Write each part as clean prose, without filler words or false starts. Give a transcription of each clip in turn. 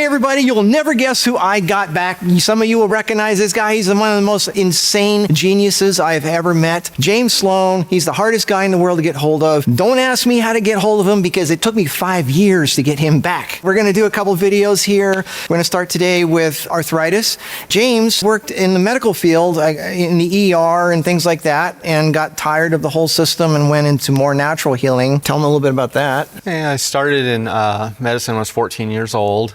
Hey everybody, you'll never guess who I got back. Some of you will recognize this guy. He's one of the most insane geniuses I've ever met. James Sloane. He's the hardest guy in the world to get hold of. Don't ask me how to get hold of him because it took me 5 years to get him back. We're going to do a couple videos here. We're going to start today with arthritis. James worked in the medical field, in the ER and things like that, and got tired of the whole system and went into more natural healing. Tell him a little bit about that. Yeah, I started in medicine when I was 14 years old.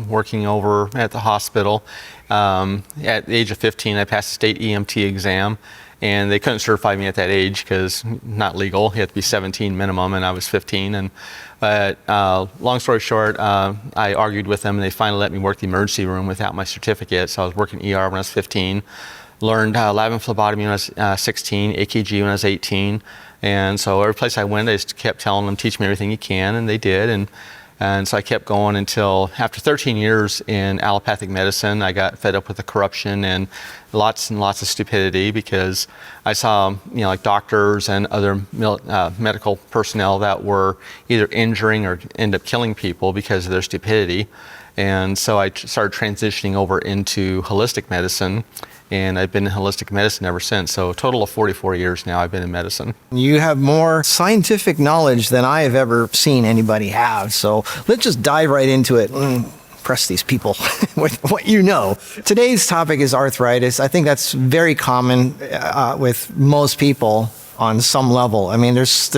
Working over at the hospital. At the age of 15, I passed the state EMT exam, and they couldn't certify me at that age because not legal. You had to be 17 minimum, and I was 15. But long story short, I argued with them, and they finally let me work the emergency room without my certificate. So I was working ER when I was 15. Learned lab and phlebotomy when I was 16, AKG when I was 18. And so every place I went, I just kept telling them, teach me everything you can, and they did. And so I kept going until after 13 years in allopathic medicine, I got fed up with the corruption and lots of stupidity because I saw, like doctors and other medical personnel that were either injuring or end up killing people because of their stupidity. And so I started transitioning over into holistic medicine. And I've been in holistic medicine ever since. So a total of 44 years now I've been in medicine. You have more scientific knowledge than I have ever seen anybody have. So let's just dive right into it and impress these people with what you know. Today's topic is arthritis. I think that's very common with most people on some level. I mean, there's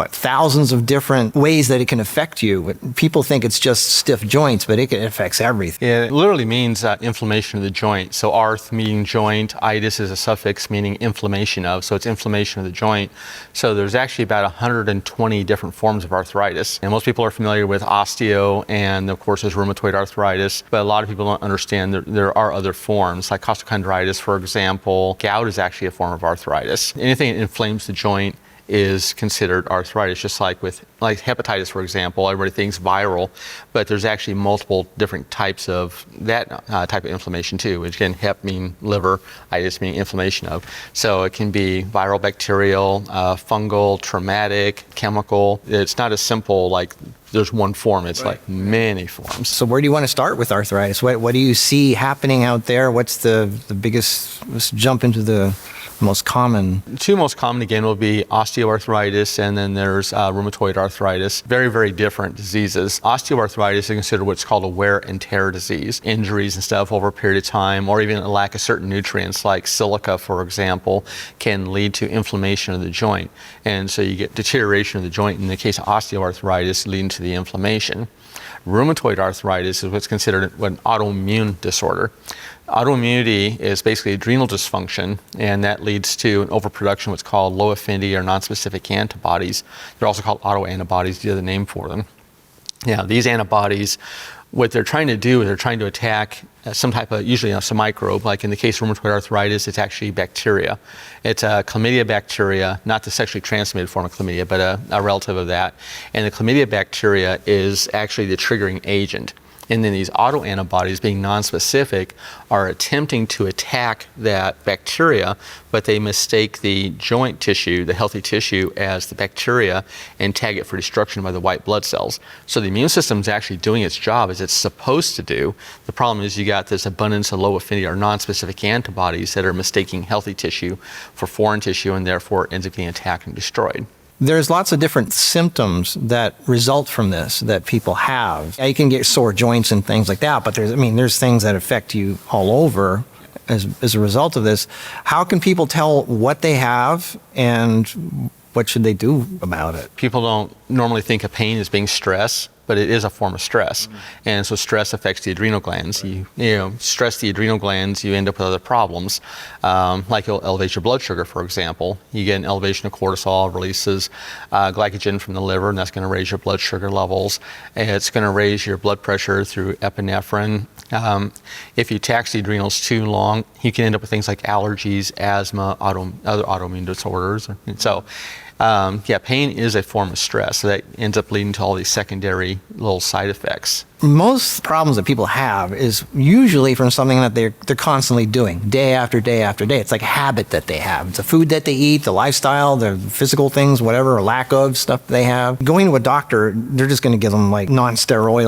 thousands of different ways that it can affect you. People think it's just stiff joints, but it affects everything. Yeah, it literally means inflammation of the joint. So arth meaning joint, itis is a suffix meaning inflammation of, so it's inflammation of the joint. So there's actually about 120 different forms of arthritis. And most people are familiar with osteo and of course there's rheumatoid arthritis, but a lot of people don't understand there are other forms, like costochondritis, for example. Gout is actually a form of arthritis. Anything that inflames the joint is considered arthritis, just like hepatitis, for example. Everybody thinks viral, but there's actually multiple different types of that type of inflammation too, which again, hep meaning liver, itis meaning inflammation of. So it can be viral, bacterial, fungal, traumatic, chemical. It's not as simple like there's one form, it's like many forms. So where do you want to start with arthritis? What do you see happening out there? What's the biggest, let's jump into the most common? The two most common again will be osteoarthritis and then there's rheumatoid arthritis. Very, very different diseases. Osteoarthritis is considered what's called a wear and tear disease. Injuries and stuff over a period of time, or even a lack of certain nutrients like silica, for example, can lead to inflammation of the joint. And so you get deterioration of the joint in the case of osteoarthritis leading to the inflammation. Rheumatoid arthritis is what's considered an autoimmune disorder. Autoimmunity is basically adrenal dysfunction, and that leads to an overproduction of what's called low affinity or nonspecific antibodies. They're also called autoantibodies, the other name for them. Now, these antibodies, what they're trying to do is they're trying to attack some type of, usually it's a microbe, like in the case of rheumatoid arthritis, it's actually bacteria. It's a chlamydia bacteria, not the sexually transmitted form of chlamydia, but a relative of that. And the chlamydia bacteria is actually the triggering agent. And then these autoantibodies, being nonspecific, are attempting to attack that bacteria, but they mistake the joint tissue, the healthy tissue, as the bacteria and tag it for destruction by the white blood cells. So the immune system is actually doing its job as it's supposed to do. The problem is you got this abundance of low affinity or nonspecific antibodies that are mistaking healthy tissue for foreign tissue and therefore ends up getting attacked and destroyed. There's lots of different symptoms that result from this that people have. You can get sore joints and things like that, but there's things that affect you all over as a result of this. How can people tell what they have and what should they do about it? People don't normally think of pain as being stress, but it is a form of stress. And so stress affects the adrenal glands. You stress the adrenal glands, you end up with other problems. Like it'll elevate your blood sugar, for example. You get an elevation of cortisol, releases glycogen from the liver, and that's going to raise your blood sugar levels. And it's going to raise your blood pressure through epinephrine. If you tax the adrenals too long, you can end up with things like allergies, asthma, other autoimmune disorders. And so pain is a form of stress, so that ends up leading to all these secondary little side effects. most problems that people have is usually from something that they're constantly doing day after day after day. It's like a habit that they have. It's the food that they eat, the lifestyle, the physical things, whatever, or lack of stuff they have. Going to a doctor, they're just going to give them like non-steroidal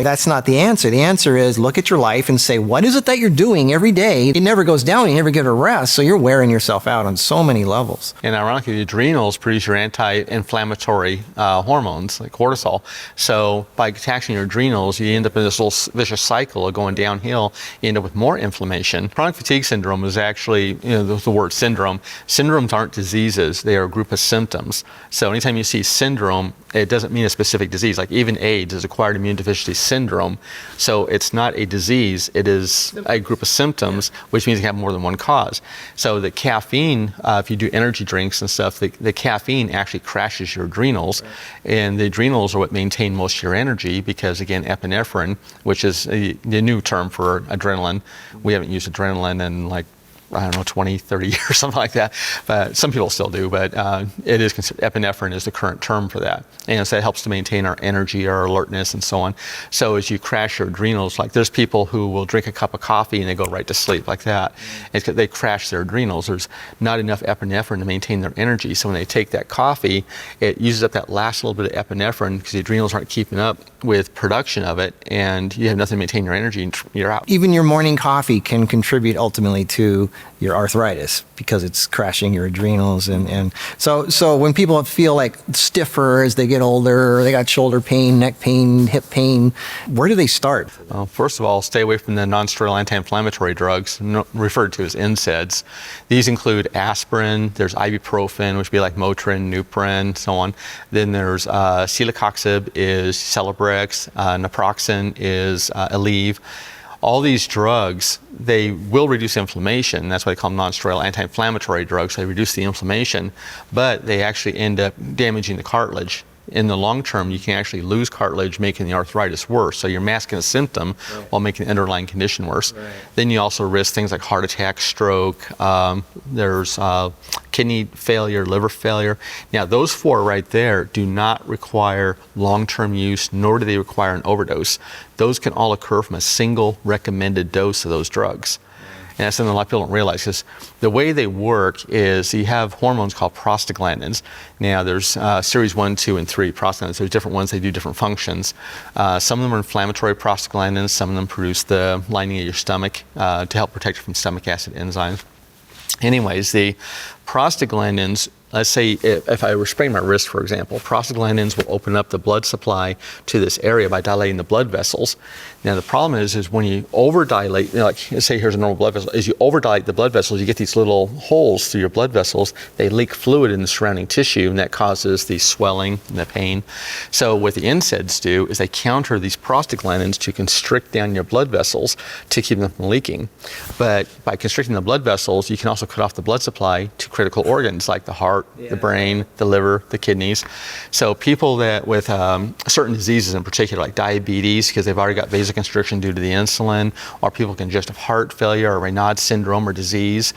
that's not the answer. The answer is look at your life and say, what is it that you're doing every day? It never goes down. You never get a rest. So you're wearing yourself out on so many levels. And ironically, the adrenals produce your anti-inflammatory hormones like cortisol. So by taxing your adrenals, you end up in this little vicious cycle of going downhill. You end up with more inflammation. Chronic fatigue syndrome is actually, the word syndrome. Syndromes aren't diseases. They are a group of symptoms. So anytime you see syndrome, it doesn't mean a specific disease. Like even AIDS is acquired immune deficiency syndrome. So it's not a disease. It is a group of symptoms, which means you have more than one cause. So the caffeine, if you do energy drinks and stuff, the caffeine actually crashes your adrenals. Right. And the adrenals are what maintain most of your energy because, again, epinephrine, which is the new term for adrenaline. We haven't used adrenaline in like, I don't know, 20, 30 years, something like that. But some people still do, but it is considered, epinephrine is the current term for that. And so that helps to maintain our energy, our alertness, and so on. So as you crash your adrenals, like there's people who will drink a cup of coffee and they go right to sleep like that. It's 'cause they crash their adrenals. There's not enough epinephrine to maintain their energy. So when they take that coffee, it uses up that last little bit of epinephrine because the adrenals aren't keeping up with production of it, and you have nothing to maintain your energy, and you're out. Even your morning coffee can contribute ultimately to your arthritis because it's crashing your adrenals. And so when people feel like stiffer as they get older, they got shoulder pain, neck pain, hip pain, where do they start? Well, first of all, stay away from the non-steroidal anti-inflammatory drugs, referred to as NSAIDs. These include aspirin, there's ibuprofen, which would be like Motrin, Nuprin, so on. Then there's celecoxib is Celebrex, naproxen is Aleve. All these drugs, they will reduce inflammation. That's why they call them non-steroidal anti-inflammatory drugs. They reduce the inflammation, but they actually end up damaging the cartilage. In the long term, you can actually lose cartilage, making the arthritis worse. So you're masking a symptom while making the underlying condition worse. Right. Then you also risk things like heart attack, stroke, there's kidney failure, liver failure. Now, those four right there do not require long-term use, nor do they require an overdose. Those can all occur from a single recommended dose of those drugs. And that's something a lot of people don't realize, because the way they work is you have hormones called prostaglandins. Now there's series 1, 2, and 3 prostaglandins. There's different ones, they do different functions. Some of them are inflammatory prostaglandins, some of them produce the lining of your stomach to help protect you from stomach acid enzymes. Anyways, the prostaglandins, let's say if I were spraining my wrist, for example, prostaglandins will open up the blood supply to this area by dilating the blood vessels. Now the problem is when you overdilate, like let's say here's a normal blood vessel, as you overdilate the blood vessels, you get these little holes through your blood vessels. They leak fluid in the surrounding tissue, and that causes the swelling and the pain. So what the NSAIDs do is they counter these prostaglandins to constrict down your blood vessels to keep them from leaking. But by constricting the blood vessels, you can also cut off the blood supply to critical organs like the heart, the brain, the liver, the kidneys. So people that with certain diseases in particular, like diabetes, because they've already got vasoconstriction due to the insulin, or people with congestive heart failure or Raynaud's syndrome or disease,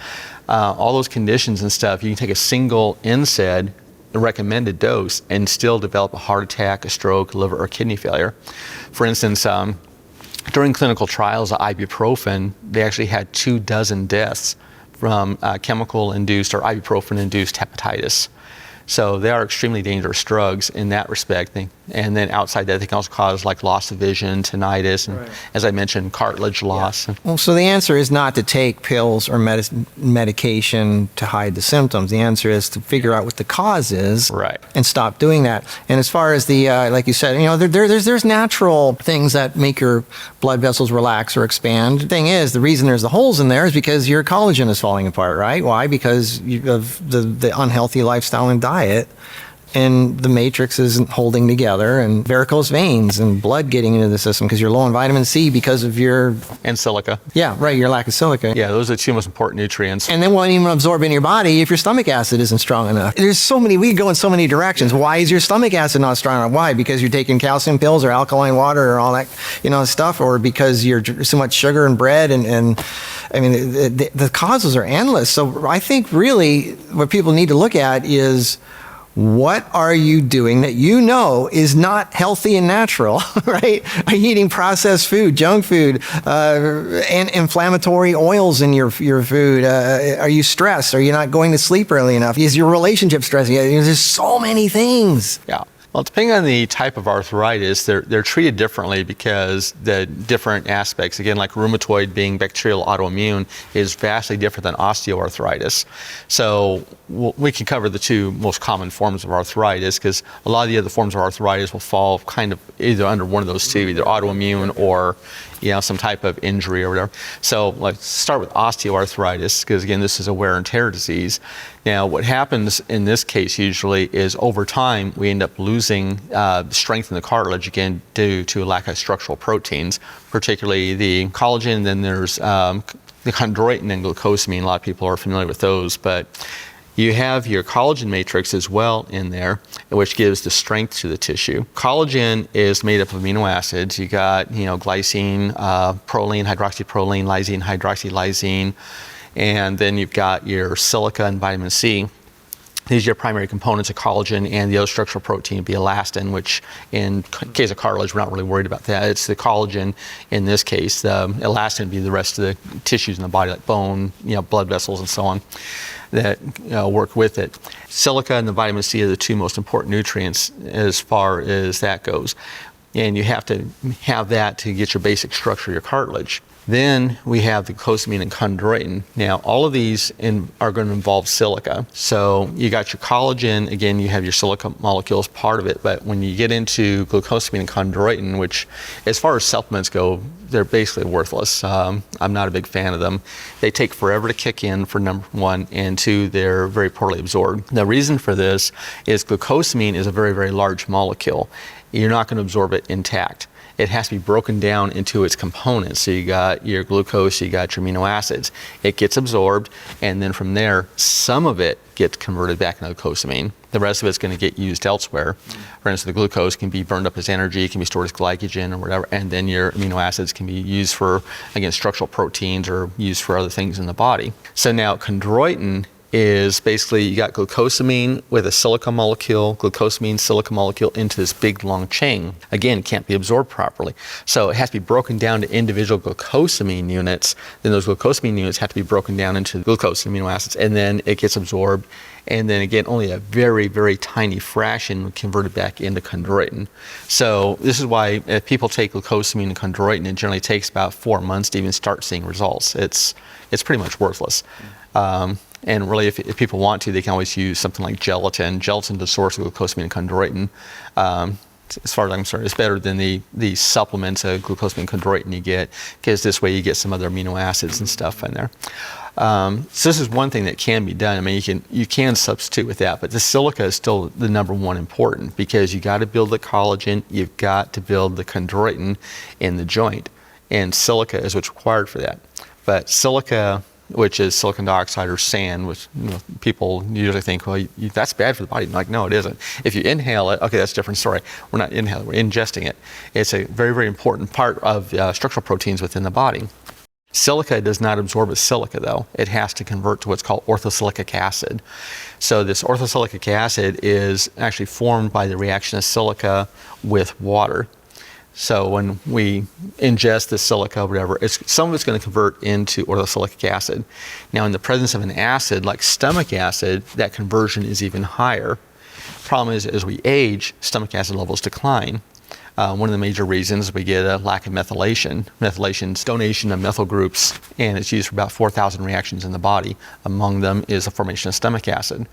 all those conditions and stuff, you can take a single NSAID, a recommended dose, and still develop a heart attack, a stroke, liver, or kidney failure. For instance, during clinical trials of ibuprofen, they actually had 24 deaths from chemical-induced or ibuprofen-induced hepatitis. So they are extremely dangerous drugs in that respect. And then outside that, they can also cause like loss of vision, tinnitus, and as I mentioned, cartilage loss. Yeah. Well, so the answer is not to take pills or medication to hide the symptoms. The answer is to figure out what the cause is and stop doing that. And as far as the, like you said, there's natural things that make your blood vessels relax or expand. The thing is, the reason there's the holes in there is because your collagen is falling apart, right? Why? Because of the unhealthy lifestyle and diet, and the matrix isn't holding together, and varicose veins and blood getting into the system because you're low in vitamin C because of your... And silica. Yeah, right, your lack of silica. Yeah, those are the two most important nutrients. And they won't even absorb in your body if your stomach acid isn't strong enough. There's so many, we can go in so many directions. Why is your stomach acid not strong enough? Why? Because you're taking calcium pills or alkaline water or all that, stuff, or because you're so much sugar and bread, and I mean, the causes are endless. So I think really what people need to look at is, What are you doing that you know is not healthy and natural, right? Are you eating processed food, junk food, and inflammatory oils in your food? Are you stressed? Are you not going to sleep early enough? Is your relationship stressing? There's so many things. Yeah. Well, depending on the type of arthritis, they're treated differently because the different aspects, again, like rheumatoid being bacterial autoimmune, is vastly different than osteoarthritis. So we can cover the two most common forms of arthritis because a lot of the other forms of arthritis will fall kind of either under one of those two, either autoimmune or some type of injury or whatever. So let's start with osteoarthritis because, again, this is a wear and tear disease. Now, what happens in this case usually is over time we end up losing strength in the cartilage, again, due to a lack of structural proteins, particularly the collagen. Then there's the chondroitin and glucosamine. A lot of people are familiar with those, but you have your collagen matrix as well in there, which gives the strength to the tissue. Collagen is made up of amino acids. You got, glycine, proline, hydroxyproline, lysine, hydroxylysine, and then you've got your silica and vitamin C. These are your primary components of collagen, and the other structural protein would be elastin, which in case of cartilage, we're not really worried about that. It's the collagen in this case. The elastin would be the rest of the tissues in the body, like bone, blood vessels, and so on, that work with it. Silica and the vitamin C are the two most important nutrients as far as that goes. And you have to have that to get your basic structure of your cartilage. Then we have the glucosamine and chondroitin. Now, all of these are going to involve silica. So you got your collagen, again, you have your silica molecules part of it, but when you get into glucosamine and chondroitin, which as far as supplements go, they're basically worthless. I'm not a big fan of them. They take forever to kick in, for number one, and two, they're very poorly absorbed. The reason for this is glucosamine is a very, very large molecule. You're not going to absorb it intact. It has to be broken down into its components. So you got your glucose, you got your amino acids. It gets absorbed, and then from there, some of it gets converted back into glucosamine. The rest of it's going to get used elsewhere. For instance, the glucose can be burned up as energy, can be stored as glycogen or whatever, and then your amino acids can be used for, again, structural proteins or used for other things in the body. So now chondroitin is basically you got glucosamine with a silica molecule, glucosamine, silica molecule into this big long chain. Again, it can't be absorbed properly. So it has to be broken down to individual glucosamine units. Then those glucosamine units have to be broken down into glucose and amino acids, and then it gets absorbed. And then again, only a very, very tiny fraction converted back into chondroitin. So this is why if people take glucosamine and chondroitin, it generally takes about 4 months to even start seeing results. It's pretty much worthless. And really, if people want to, they can always use something like gelatin. Gelatin is the source of glucosamine and chondroitin. As far as I'm concerned, it's better than the supplements of glucosamine and chondroitin you get, because this way you get some other amino acids and stuff in there. So this is one thing that can be done. I mean, you can substitute with that, but the silica is still the number one important, because you got to build the collagen, you've got to build the chondroitin in the joint, and silica is what's required for that. But silica, which is silicon dioxide or sand, which people usually think, well, that's bad for the body. I'm like, no, it isn't. If you inhale it, okay, that's a different story. We're not inhaling, we're ingesting it. It's a very, very important part of structural proteins within the body. Silica does not absorb as silica, though. It has to convert to what's called orthosilicic acid. So this orthosilicic acid is actually formed by the reaction of silica with water. So when we ingest the silica, whatever, some of it's going to convert into orthosilicic acid. Now, in the presence of an acid like stomach acid, that conversion is even higher. Problem is, as we age, stomach acid levels decline. One of the major reasons we get a lack of methylation. Methylation is donation of methyl groups, and it's used for about 4,000 reactions in the body. Among them is the formation of stomach acid.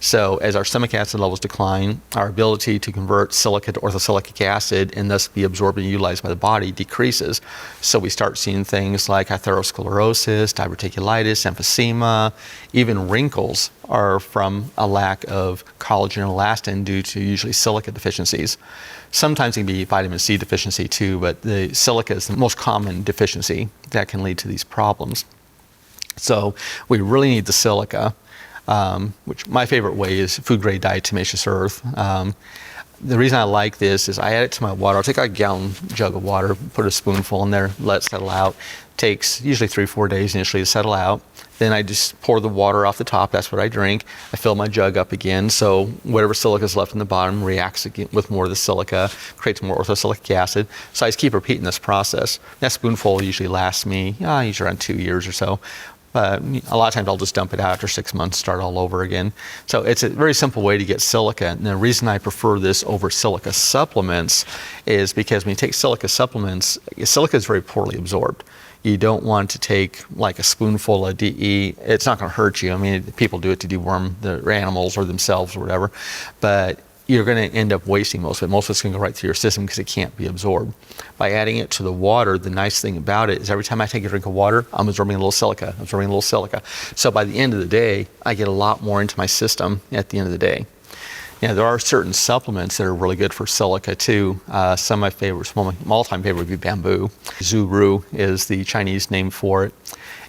So as our stomach acid levels decline, our ability to convert silica to orthosilicic acid and thus be absorbed and utilized by the body decreases. So we start seeing things like atherosclerosis, diverticulitis, emphysema, even wrinkles are from a lack of collagen and elastin due to usually silica deficiencies. Sometimes it can be vitamin C deficiency too, but the silica is the most common deficiency that can lead to these problems. So we really need the silica. Which my favorite way is food-grade diatomaceous earth. The reason I like this is I add it to my water. I'll take a gallon jug of water, put a spoonful in there, let it settle out. Takes usually 3-4 days initially to settle out. Then I just pour the water off the top. That's what I drink. I fill my jug up again. So whatever silica is left in the bottom reacts again with more of the silica, creates more orthosilic acid. So I just keep repeating this process. That spoonful usually lasts me, usually around 2 years or so. But a lot of times I'll just dump it out after 6 months, start all over again. So it's a very simple way to get silica. And the reason I prefer this over silica supplements is because when you take silica supplements, silica is very poorly absorbed. You don't want to take like a spoonful of DE. It's not going to hurt you. I mean, people do it to deworm their animals or themselves or whatever. But you're going to end up wasting most of it. Most of it's going to go right through your system because it can't be absorbed. By adding it to the water, the nice thing about it is every time I take a drink of water, I'm absorbing a little silica, So by the end of the day, I get a lot more into my system at the end of the day. Yeah, there are certain supplements that are really good for silica too. Some of my favorites, one of my all-time favorite would be bamboo. Zuru is the Chinese name for it.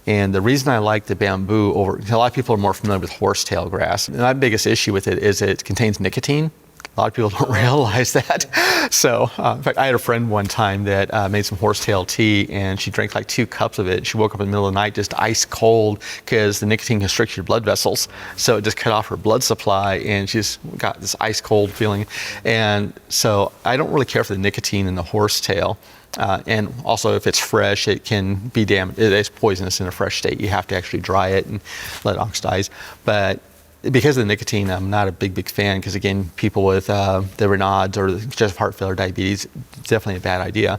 And the reason I like the bamboo over, a lot of people are more familiar with horsetail grass. And my biggest issue with it is it contains nicotine. A lot of people don't realize that. So, in fact, I had a friend one time that made some horsetail tea, and she drank like 2 cups of it. She woke up in the middle of the night just ice cold because the nicotine constricts your blood vessels. So it just cut off her blood supply, and she's got this ice cold feeling. And so I don't really care for the nicotine in the horsetail. And also, if it's fresh, it can be damaged. It's poisonous in a fresh state. You have to actually dry it and let it oxidize. But because of the nicotine, I'm not a big fan because, again, people with the Raynaud's or congestive heart failure, diabetes, it's definitely a bad idea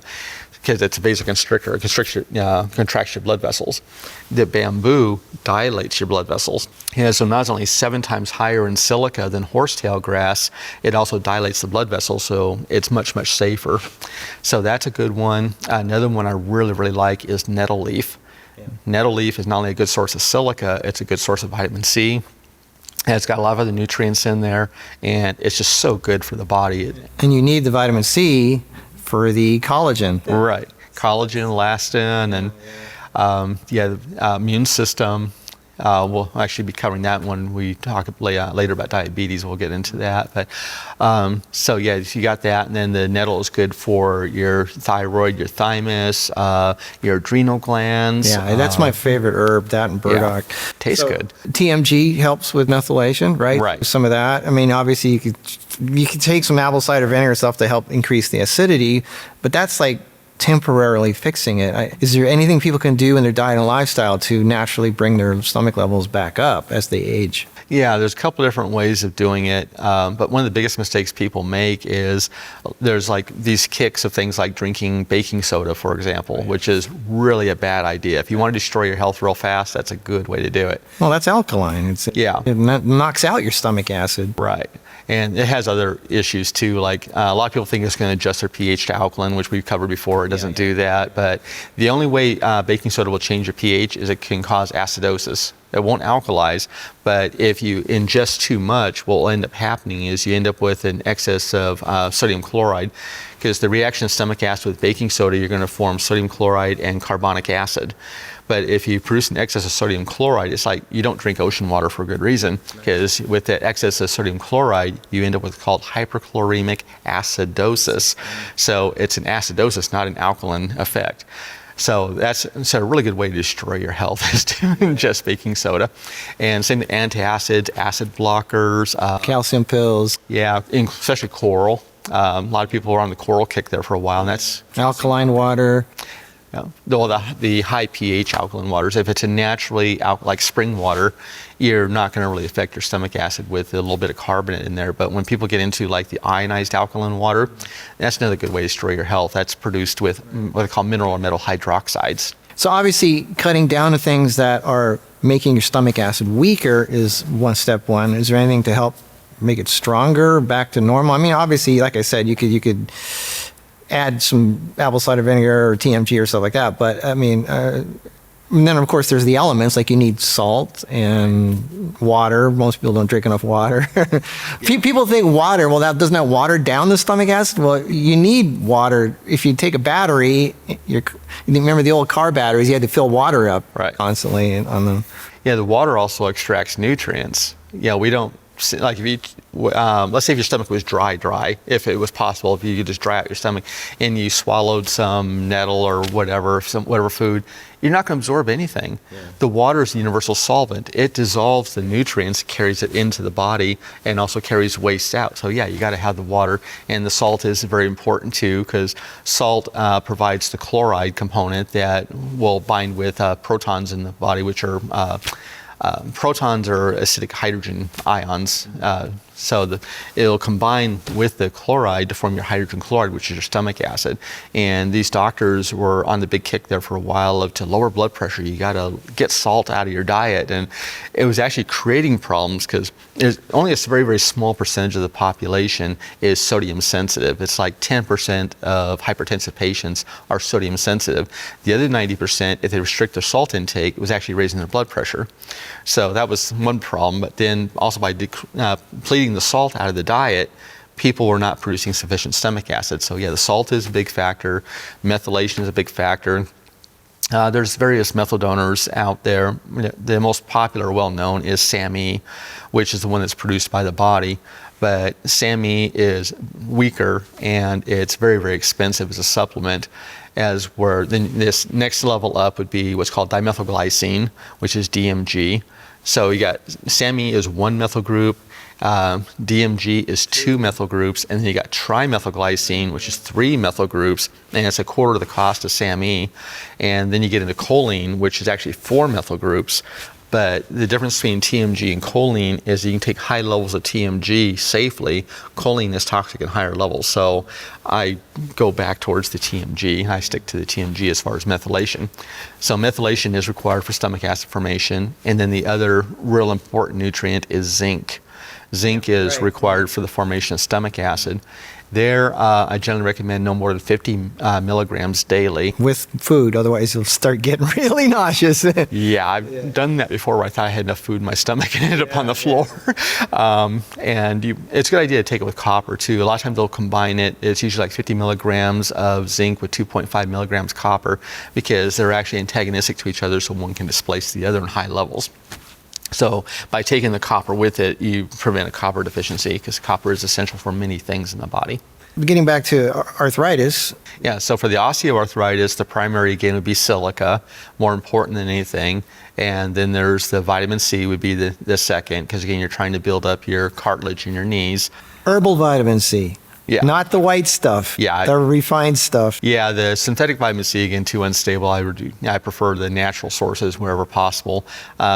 because it's a vasoconstrictor. It contracts your blood vessels. The bamboo dilates your blood vessels. And so not only 7 times higher in silica than horsetail grass, it also dilates the blood vessels, so it's much safer. So that's a good one. Another one I really like is nettle leaf. Yeah. Nettle leaf is not only a good source of silica, it's a good source of vitamin C. And it's got a lot of other nutrients in there, and it's just so good for the body. And you need the vitamin C for the collagen. Right. Collagen, elastin, and the immune system. We'll actually be covering that when we talk later about diabetes. We'll get into that. But so you got that, and then the nettle is good for your thyroid, your thymus, your adrenal glands. Yeah, that's my favorite herb, that and burdock. Yeah, tastes good. TMG helps with methylation, right? Right. Some of that. I mean, obviously you could take some apple cider vinegar stuff to help increase the acidity, but that's like temporarily fixing it. Is there anything people can do in their diet and lifestyle to naturally bring their stomach levels back up as they age? Yeah, there's a couple different ways of doing it, but one of the biggest mistakes people make is there's like these kicks of things like drinking baking soda, for example, right, which is really a bad idea. If you want to destroy your health real fast, that's a good way to do it. Well, that's alkaline. It knocks out your stomach acid. Right. And it has other issues too, like a lot of people think it's going to adjust their pH to alkaline, which we've covered before. It doesn't do that. But the only way baking soda will change your pH is it can cause acidosis. It won't alkalize, but if you ingest too much, what will end up happening is you end up with an excess of sodium chloride, because the reaction of stomach acid with baking soda, you're going to form sodium chloride and carbonic acid. But if you produce an excess of sodium chloride, it's like you don't drink ocean water for a good reason, because with that excess of sodium chloride, you end up with what's called hyperchloremic acidosis. So it's an acidosis, not an alkaline effect. So that's a really good way to destroy your health is to ingest baking soda. And same with antacids, acid blockers. Calcium pills. Yeah, especially coral. A lot of people are on the coral kick there for a while, and that's alkaline water. Yeah. The high pH alkaline waters, if it's a naturally like spring water, you're not going to really affect your stomach acid with a little bit of carbonate in there. But when people get into like the ionized alkaline water, that's another good way to destroy your health. That's produced with what they call mineral or metal hydroxides. So obviously cutting down to things that are making your stomach acid weaker is step one. Is there anything to help make it stronger, back to normal? I mean, obviously, like I said, you could add some apple cider vinegar or TMG or stuff like that. But I mean, and then of course there's the elements, like you need salt and water. Most people don't drink enough water. People think water, well, doesn't that water down the stomach acid? Well, you need water. If you take a battery, you remember the old car batteries, you had to fill water up constantly on them. Yeah, the water also extracts nutrients. Yeah, we don't like if you, let's say if your stomach was dry, if it was possible, if you could just dry out your stomach and you swallowed some nettle or whatever food, you're not going to absorb anything. Yeah. The water is the universal solvent. It dissolves the nutrients, carries it into the body, and also carries waste out. So yeah, you got to have the water, and the salt is very important too, because salt provides the chloride component that will bind with protons in the body, which are protons are acidic hydrogen ions. So it'll combine with the chloride to form your hydrogen chloride, which is your stomach acid. And these doctors were on the big kick there for a while to lower blood pressure. You got to get salt out of your diet. And it was actually creating problems because only a very, very small percentage of the population is sodium sensitive. It's like 10% of hypertensive patients are sodium sensitive. The other 90%, if they restrict their salt intake, was actually raising their blood pressure. So that was one problem. But then also by depleting the salt out of the diet, people were not producing sufficient stomach acid. So yeah, the salt is a big factor. Methylation is a big factor. There's various methyl donors out there. The most popular, well-known, is SAMe, which is the one that's produced by the body. But SAMe is weaker and it's very, very expensive as a supplement. As where then this next level up would be what's called dimethylglycine, which is DMG. So you got SAMe is one methyl group, DMG is two methyl groups, and then you got trimethylglycine, which is three methyl groups, and it's a quarter of the cost of SAMe. And then you get into choline, which is actually four methyl groups. But the difference between TMG and choline is you can take high levels of TMG safely. Choline is toxic at higher levels. So I go back towards the TMG. I stick to the TMG as far as methylation. So methylation is required for stomach acid formation. And then the other real important nutrient is zinc. Zinc is required for the formation of stomach acid. There, I generally recommend no more than 50 milligrams daily. With food, otherwise you'll start getting really nauseous. Yeah, I've done that before where I thought I had enough food in my stomach and ended up on the floor. It's a good idea to take it with copper too. A lot of times they'll combine it. It's usually like 50 milligrams of zinc with 2.5 milligrams copper because they're actually antagonistic to each other, so one can displace the other in high levels. So by taking the copper with it, you prevent a copper deficiency because copper is essential for many things in the body. Getting back to arthritis. Yeah, so for the osteoarthritis, the primary again would be silica, more important than anything. And then there's the vitamin C would be the second, because again, you're trying to build up your cartilage in your knees. Herbal vitamin C. Yeah. Not the white stuff. Yeah. The refined stuff. Yeah, the synthetic vitamin C, again, too unstable. I prefer the natural sources wherever possible.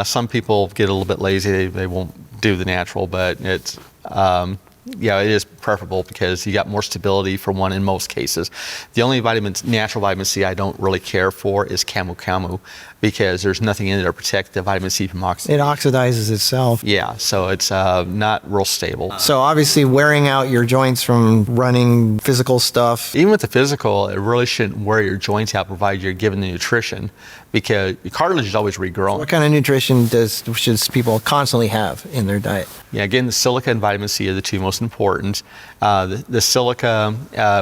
Some people get a little bit lazy. They won't do the natural, but it's... it is preferable because you got more stability for one in most cases. The only natural vitamin C I don't really care for is camu because there's nothing in it to protect the vitamin C from oxidation. It oxidizes itself. Yeah, so it's not real stable. So obviously wearing out your joints from running physical stuff. Even with the physical, it really shouldn't wear your joints out provided you're given the nutrition because your cartilage is always regrowing. What kind of nutrition should people constantly have in their diet? Yeah, again, the silica and vitamin C are the two most important. The silica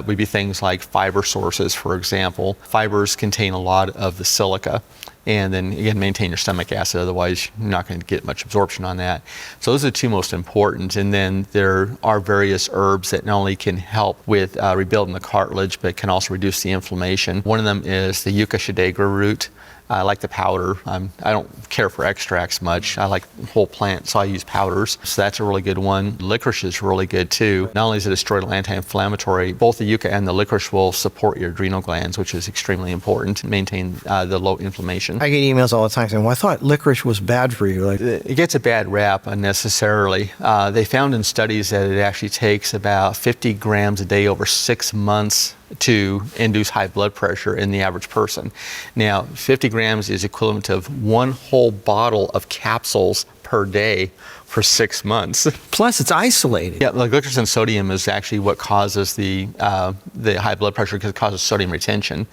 would be things like fiber sources, for example. Fibers contain a lot of the silica. And then again, maintain your stomach acid, otherwise you're not going to get much absorption on that. So those are the two most important. And then there are various herbs that not only can help with rebuilding the cartilage, but can also reduce the inflammation. One of them is the Yucca shadagra root. I like the powder. I don't care for extracts much. I like whole plant, so I use powders. So that's a really good one. Licorice is really good too. Not only is it a steroidal anti-inflammatory, both the yucca and the licorice will support your adrenal glands, which is extremely important to maintain the low inflammation. I get emails all the time saying, well, I thought licorice was bad for you. It gets a bad rap unnecessarily. They found in studies that it actually takes about 50 grams a day over 6 months to induce high blood pressure in the average person. Now, 50 grams is equivalent of one whole bottle of capsules per day for 6 months. Plus, it's isolated. Yeah, like licorice and sodium is actually what causes the high blood pressure because it causes sodium retention,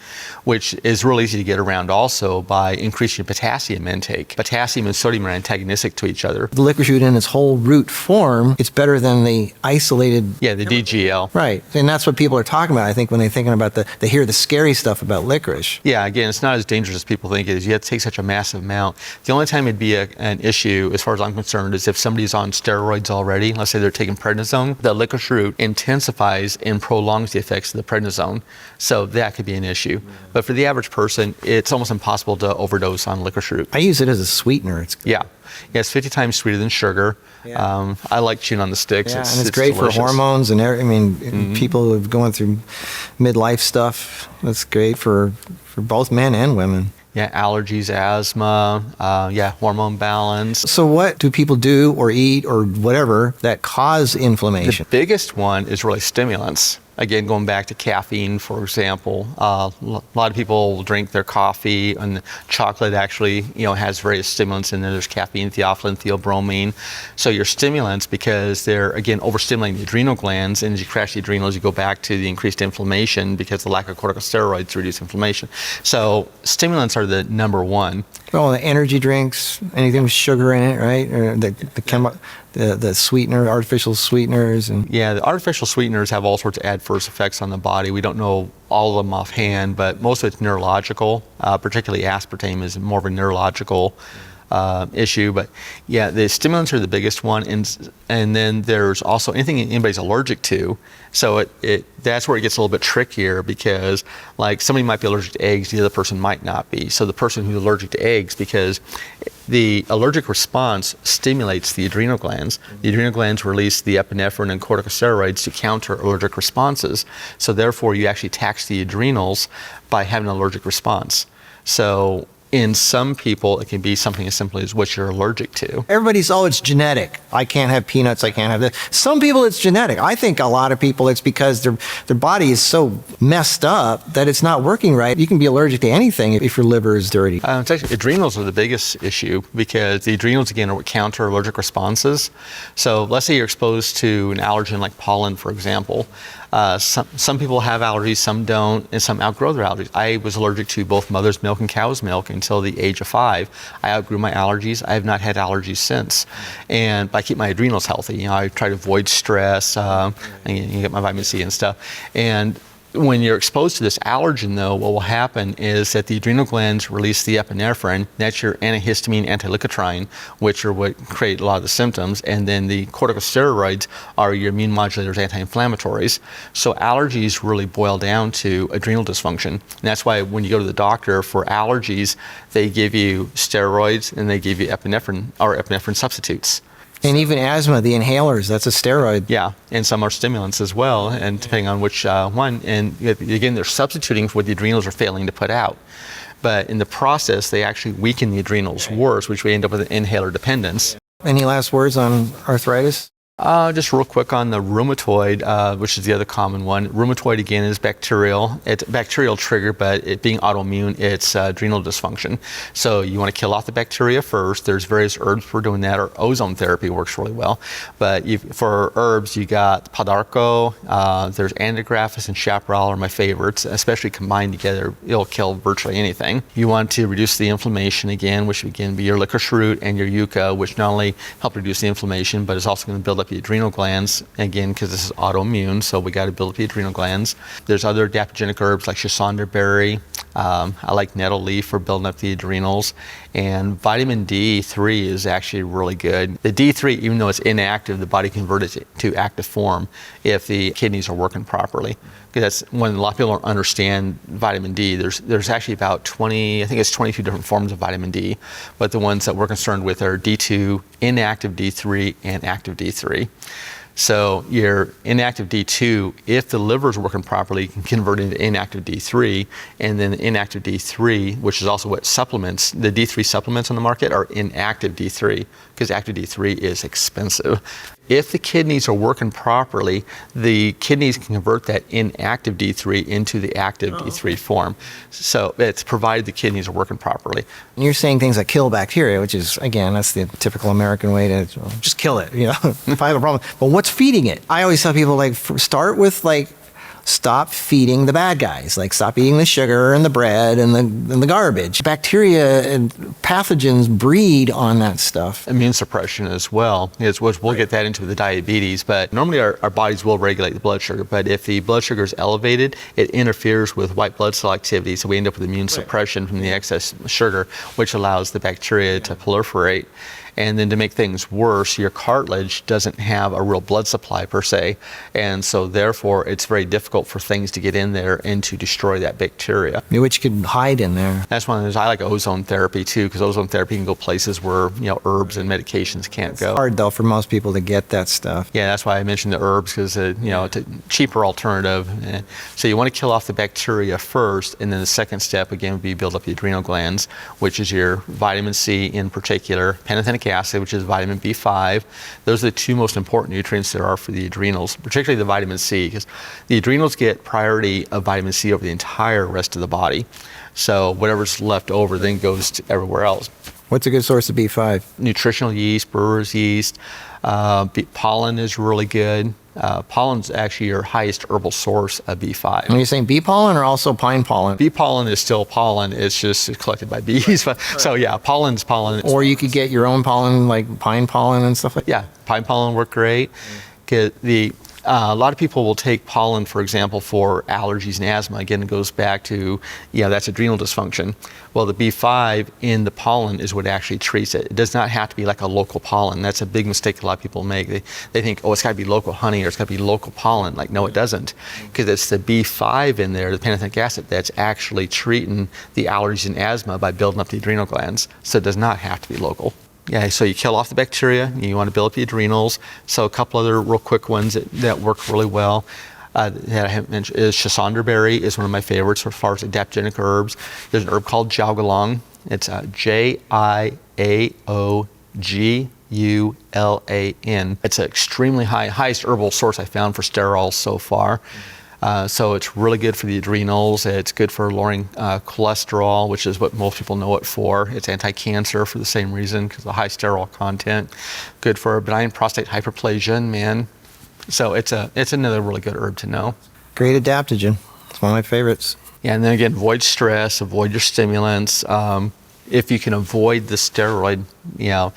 which is real easy to get around also by increasing potassium intake. Potassium and sodium are antagonistic to each other. The licorice root in its whole root form, it's better than the isolated. Yeah, the DGL. Right, and that's what people are talking about, I think, when they're thinking about they hear the scary stuff about licorice. Yeah, again, it's not as dangerous as people think it is. You have to take such a massive amount. The only time it'd be an issue, as far as I'm concerned, is if somebody's on steroids already, let's say they're taking prednisone, the licorice root intensifies and prolongs the effects of the prednisone. So that could be an issue. But for the average person, it's almost impossible to overdose on licorice root. I use it as a sweetener. Yeah, it's 50 times sweeter than sugar. Yeah. I like chewing on the sticks. Yeah, and it's great delicious. for hormones and people who are going through midlife stuff. That's great for both men and women. Yeah, allergies, asthma, hormone balance. So what do people do or eat or whatever that cause inflammation? The biggest one is really stimulants. Again, going back to caffeine, for example, a lot of people will drink their coffee, and chocolate actually, has various stimulants in there. There's caffeine, theophylline, theobromine. So your stimulants, because they're, again, overstimulating the adrenal glands, and as you crash the adrenals, you go back to the increased inflammation because the lack of corticosteroids reduce inflammation. So stimulants are the number one. Well, the energy drinks, anything with sugar in it, right? Or the sweetener, artificial sweeteners, and yeah, the artificial sweeteners have all sorts of adverse effects on the body. We don't know all of them offhand, but most of it's neurological. Particularly aspartame is more of a neurological issue. But yeah, the stimulants are the biggest one, and then there's also anything anybody's allergic to. So that's where it gets a little bit trickier, because like somebody might be allergic to eggs, the other person might not be. So the person who's allergic to eggs, because the allergic response stimulates the adrenal glands. The adrenal glands release the epinephrine and corticosteroids to counter allergic responses. So therefore, you actually tax the adrenals by having an allergic response. So in some people, it can be something as simple as what you're allergic to. Everybody's, it's genetic. I can't have peanuts, I can't have this. Some people it's genetic. I think a lot of people it's because their body is so messed up that it's not working right. You can be allergic to anything if your liver is dirty. It's actually, adrenals are the biggest issue, because the adrenals, again, are what counter allergic responses. So let's say you're exposed to an allergen like pollen, for example. Some people have allergies, some don't, and some outgrow their allergies. I was allergic to both mother's milk and cow's milk until the age of 5. I outgrew my allergies. I have not had allergies since. And I keep my adrenals healthy. I try to avoid stress, and you get my vitamin C and stuff. And when you're exposed to this allergen, though, what will happen is that the adrenal glands release the epinephrine. That's your antihistamine, anti-leukotriene, which are what create a lot of the symptoms. And then the corticosteroids are your immune modulators, anti-inflammatories. So allergies really boil down to adrenal dysfunction. And that's why when you go to the doctor for allergies, they give you steroids and they give you epinephrine or epinephrine substitutes. And even asthma, the inhalers, that's a steroid. Yeah, and some are stimulants as well, and depending on which one. And again, they're substituting for what the adrenals are failing to put out. But in the process, they actually weaken the adrenals worse, which we end up with an inhaler dependence. Any last words on arthritis? Just real quick on the rheumatoid, which is the other common one. Rheumatoid, again, is bacterial. It's bacterial trigger, but it being autoimmune, it's adrenal dysfunction. So you want to kill off the bacteria first. There's various herbs for doing that, or ozone therapy works really well. But for herbs, you got podarco, there's antigraphis and chaparral are my favorites, especially combined together. It'll kill virtually anything. You want to reduce the inflammation, again, which again be your licorice root and your yucca, which not only help reduce the inflammation, but it's also going to build up the adrenal glands, again, because this is autoimmune, so we got to build up the adrenal glands. There's other adaptogenic herbs like Schisonder berry. I like nettle leaf for building up the adrenals. And vitamin D3 is actually really good. The D3, even though it's inactive, the body converts it to active form if the kidneys are working properly. Because that's when a lot of people don't understand vitamin D. There's actually about 20, I think it's 22 different forms of vitamin D, but the ones that we're concerned with are D2, inactive D3, and active D3. So your inactive D2, if the liver is working properly, you can convert it into inactive D3, and then the inactive D3, which is also what supplements, the D3 supplements on the market are inactive D3, because active D3 is expensive. If the kidneys are working properly, the kidneys can convert that inactive D3 into the active D3 form. So it's provided the kidneys are working properly. And you're saying things that kill bacteria, which is, again, that's the typical American way to just kill it, if I have a problem. But what's feeding it? I always tell people, start with, stop feeding the bad guys. Stop eating the sugar and the bread and the garbage. Bacteria and pathogens breed on that stuff. Immune suppression as well, we'll get that into the diabetes, but normally our bodies will regulate the blood sugar, but if the blood sugar is elevated, it interferes with white blood cell activity, so we end up with immune suppression from the excess sugar, which allows the bacteria to proliferate. And then to make things worse, your cartilage doesn't have a real blood supply per se. And so therefore, it's very difficult for things to get in there and to destroy that bacteria. Which could hide in there. That's one of those. I like ozone therapy too, because ozone therapy can go places where, herbs and medications can't go. It's hard though for most people to get that stuff. Yeah, that's why I mentioned the herbs, because it's a cheaper alternative. So you want to kill off the bacteria first, and then the second step again would be build up the adrenal glands, which is your vitamin C in particular, pantothenic acid, which is vitamin B5. Those are the two most important nutrients there are for the adrenals, particularly the vitamin C, because the adrenals get priority of vitamin C over the entire rest of the body. So whatever's left over then goes to everywhere else. What's a good source of B5? Nutritional yeast, brewer's yeast. Pollen is really good. Pollen's actually your highest herbal source of B5. Are you saying bee pollen or also pine pollen? Bee pollen is still pollen. It's just collected by bees. So yeah, pollen's pollen. Or you could get your own pollen, like pine pollen and stuff like that? Yeah, pine pollen work great. A lot of people will take pollen, for example, for allergies and asthma. Again, it goes back to, that's adrenal dysfunction. Well, the B5 in the pollen is what actually treats it. It does not have to be like a local pollen. That's a big mistake a lot of people make. They think, it's got to be local honey or it's got to be local pollen. Like, no, it doesn't. Because it's the B5 in there, the pantothenic acid, that's actually treating the allergies and asthma by building up the adrenal glands. So it does not have to be local. Yeah, so you kill off the bacteria, you want to build up the adrenals. So a couple other real quick ones that work really well that I haven't mentioned is Chassanderberry is one of my favorites as far as adaptogenic herbs. There's an herb called Jaugalang. It's Jiaogulan. It's an extremely highest herbal source I found for sterols so far. So it's really good for the adrenals. It's good for lowering cholesterol, which is what most people know it for. It's anti-cancer for the same reason, because of the high sterol content. Good for benign prostate hyperplasia in men. So it's another really good herb to know. Great adaptogen. It's one of my favorites. Yeah, and then again, avoid stress, avoid your stimulants. If you can avoid the steroid, Yeah.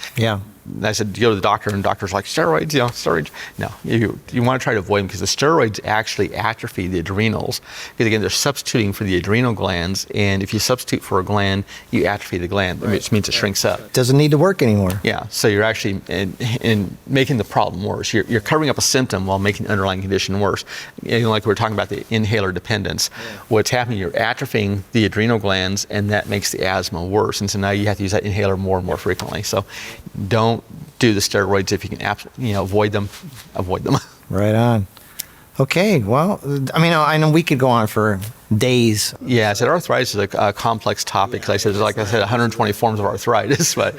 I said, you go to the doctor, and the doctor's like, steroids, steroids. No, you want to try to avoid them, because the steroids actually atrophy the adrenals. Because again, they're substituting for the adrenal glands, and if you substitute for a gland, you atrophy the gland, which means it shrinks up. Doesn't need to work anymore. Yeah, so you're actually in making the problem worse. You're covering up a symptom while making the underlying condition worse. Like we were talking about the inhaler dependence. What's happening, you're atrophying the adrenal glands, and that makes the asthma worse. And so now you have to use that inhaler more and more frequently. So don't do the steroids if you can avoid them. Right on. Okay, well, I know we could go on for days. Yeah, I said arthritis is a complex topic, because I said, 120 forms of arthritis, but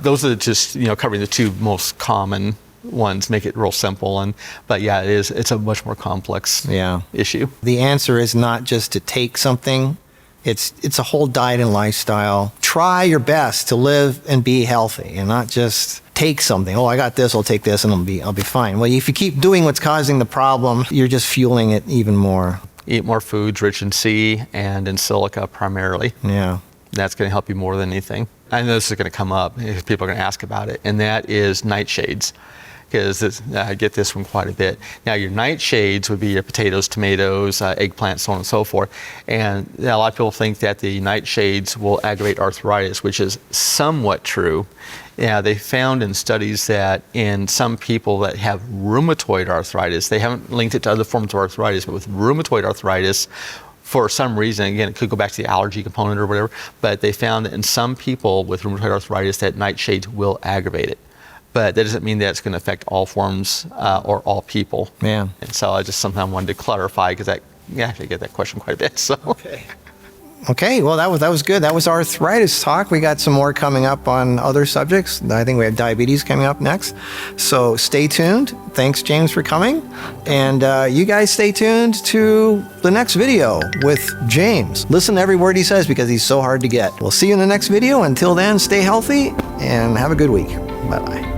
those are just, covering the two most common ones, make it real simple. But yeah, it's a much more complex issue. The answer is not just to take something. It's a whole diet and lifestyle. Try your best to live and be healthy, and not just take something. I got this, I'll take this, and I'll be fine. Well, if you keep doing what's causing the problem, you're just fueling it even more. Eat more foods rich in C and in silica primarily. Yeah. That's going to help you more than anything. I know this is going to come up if people are going to ask about it, and that is nightshades. Because I get this one quite a bit. Now, your nightshades would be your potatoes, tomatoes, eggplants, so on and so forth. And a lot of people think that the nightshades will aggravate arthritis, which is somewhat true. Yeah, they found in studies that in some people that have rheumatoid arthritis, they haven't linked it to other forms of arthritis, but with rheumatoid arthritis, for some reason, again, it could go back to the allergy component or whatever, but they found that in some people with rheumatoid arthritis that nightshades will aggravate it. But that doesn't mean that it's going to affect all forms or all people. Yeah. And so I just sometimes wanted to clarify, because I actually get that question quite a bit. So. Okay. Well, that was good. That was arthritis talk. We got some more coming up on other subjects. I think we have diabetes coming up next. So stay tuned. Thanks, James, for coming. And you guys stay tuned to the next video with James. Listen to every word he says, because he's so hard to get. We'll see you in the next video. Until then, stay healthy and have a good week. Bye-bye.